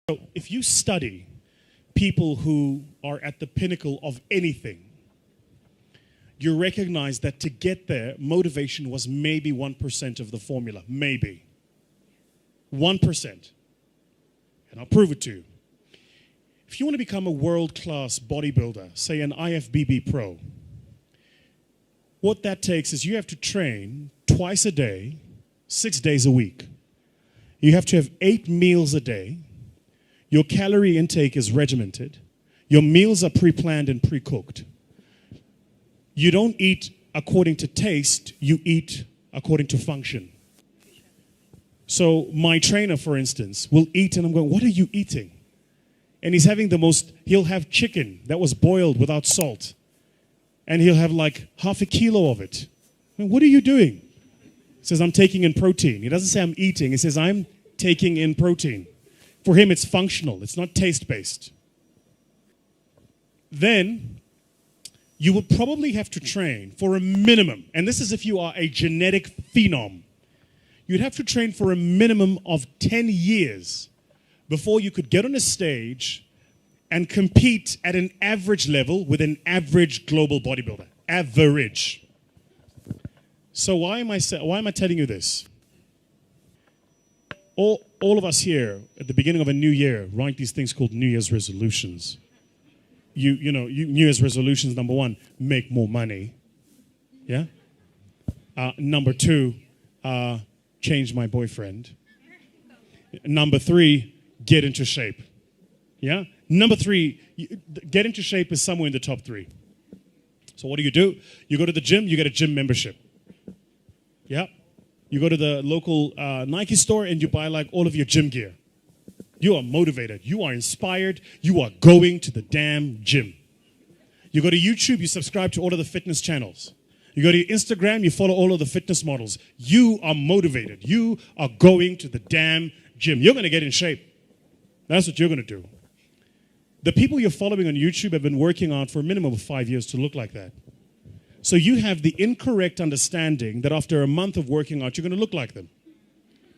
So if you study people who are at the pinnacle of anything, you recognize that to get there, motivation was maybe 1% of the formula. Maybe. 1%. And I'll prove it to you. If you want to become a world-class bodybuilder, say an IFBB pro, what that takes is you have to train twice a day, 6 days a week. You have to have 8 meals a day. Your calorie intake is regimented. Your meals are pre-planned and pre-cooked. You don't eat according to taste, you eat according to function. So my trainer, for instance, will eat and I'm going, what are you eating? And he's having he'll have chicken that was boiled without salt. And he'll have like half a kilo of it. I mean, what are you doing? He says, I'm taking in protein. He doesn't say I'm eating. He says, I'm taking in protein. For him, it's functional. It's not taste-based. Then, you would probably have to train for a minimum, and this is if you are a genetic phenom, you'd have to train for a minimum of 10 years before you could get on a stage and compete at an average level with an average global bodybuilder. Average. So why am I telling you this? All of us here at the beginning of a new year write these things called New Year's resolutions. New Year's resolutions, number 1, make more money. Yeah? Number 2, change my boyfriend. Number 3, get into shape. Yeah? Number 3, get into shape is somewhere in the top 3. So what do? You go to the gym, you get a gym membership. Yeah? You go to the local Nike store and you buy like all of your gym gear. You are motivated. You are inspired. You are going to the damn gym. You go to YouTube, you subscribe to all of the fitness channels. You go to your Instagram, you follow all of the fitness models. You are motivated. You are going to the damn gym. You're going to get in shape. That's what you're going to do. The people you're following on YouTube have been working on for a minimum of 5 years to look like that. So you have the incorrect understanding that after a month of working out, you're going to look like them.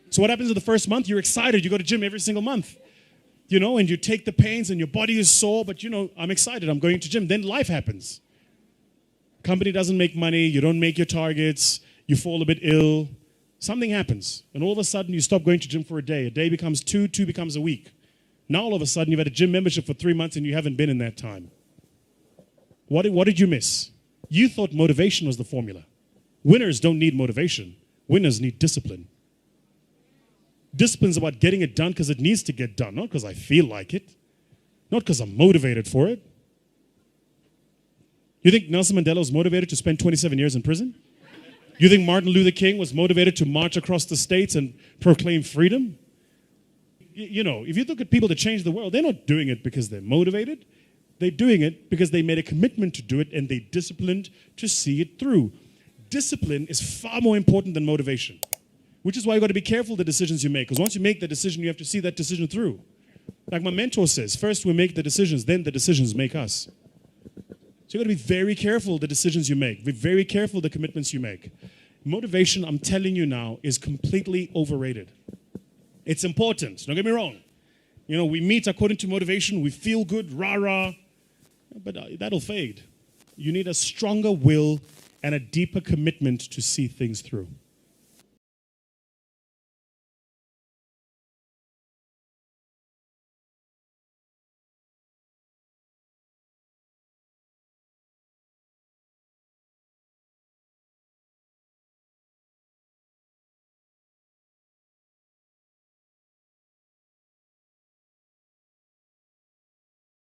So what happens in the first month? You're excited. You go to gym every single month. And you take the pains and your body is sore, but I'm excited. I'm going to gym. Then life happens. Company doesn't make money. You don't make your targets. You fall a bit ill. Something happens. And all of a sudden, you stop going to gym for a day. A day becomes 2, 2 becomes a week. Now all of a sudden, you've had a gym membership for 3 months and you haven't been in that time. What did you miss? You thought motivation was the formula. Winners don't need motivation. Winners need discipline. Discipline's about getting it done because it needs to get done, not because I feel like it, not because I'm motivated for it. You think Nelson Mandela was motivated to spend 27 years in prison? You think Martin Luther King was motivated to march across the states and proclaim freedom? If you look at people that change the world, they're not doing it because they're motivated. They're doing it because they made a commitment to do it and they disciplined to see it through. Discipline is far more important than motivation, which is why you've got to be careful the decisions you make. Because once you make the decision, you have to see that decision through. Like my mentor says, first we make the decisions, then the decisions make us. So you've got to be very careful the decisions you make. Be very careful the commitments you make. Motivation, I'm telling you now, is completely overrated. It's important, don't get me wrong. We meet according to motivation, we feel good, rah-rah, but that'll fade. You need a stronger will and a deeper commitment to see things through.